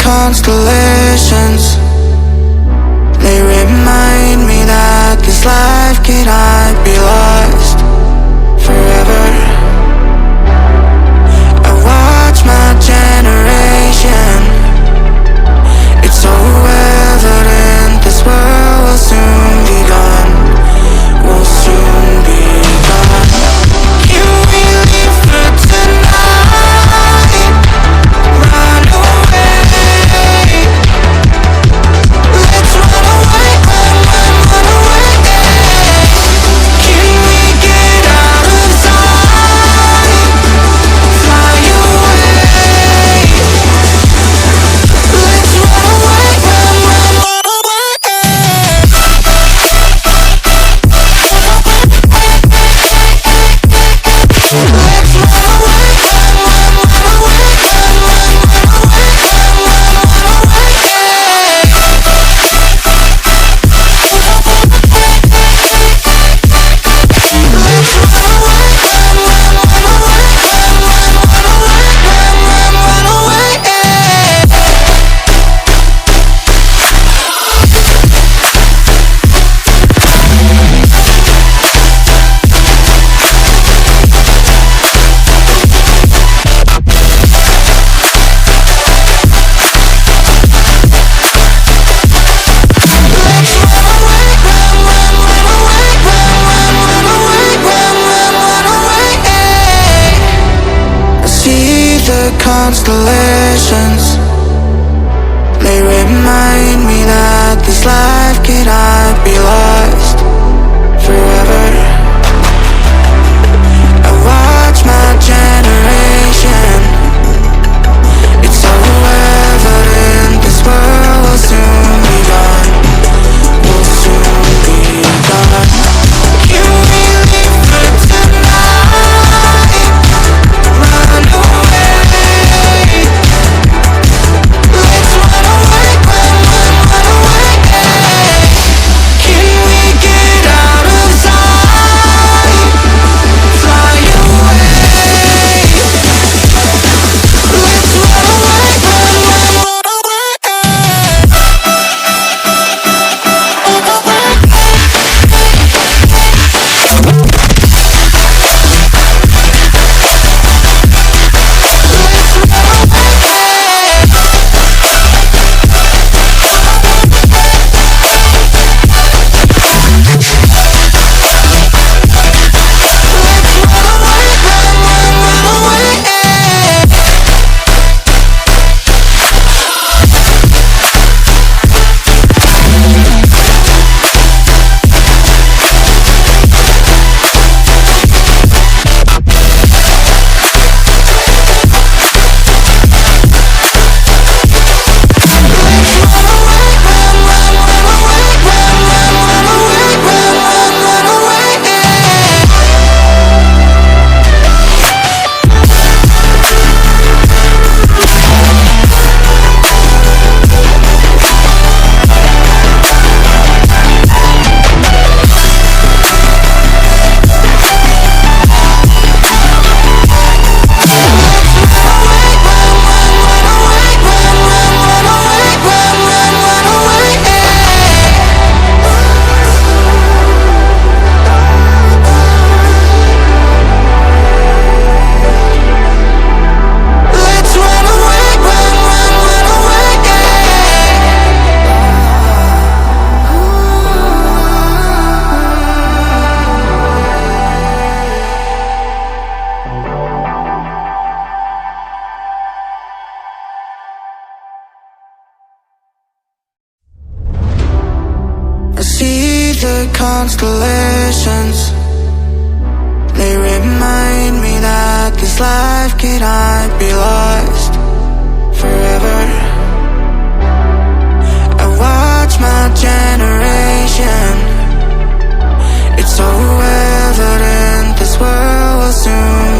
constellations. They remind me that this life cannot be lost forever. I watch my generation. It's so evident this world will soon be gone. Will soon be gone. Can we leave for tonight? Run away. Let's run away, run away. Can we get out of sight? Fly away. Let's run away, run away. Let's run away, run away. Constellations, they remind me that this life cannot be lost forever. I watch my generation. It's so evident this world will soon be gone. Will soon be gone. Can we leave for tonight? Run away. Let's run away, run away. Can we get out of sight? Fly away. Let's run away, I see the constellations. They remind me that this life cannot be lost forever. I watch my generation. It's so evident this world will soon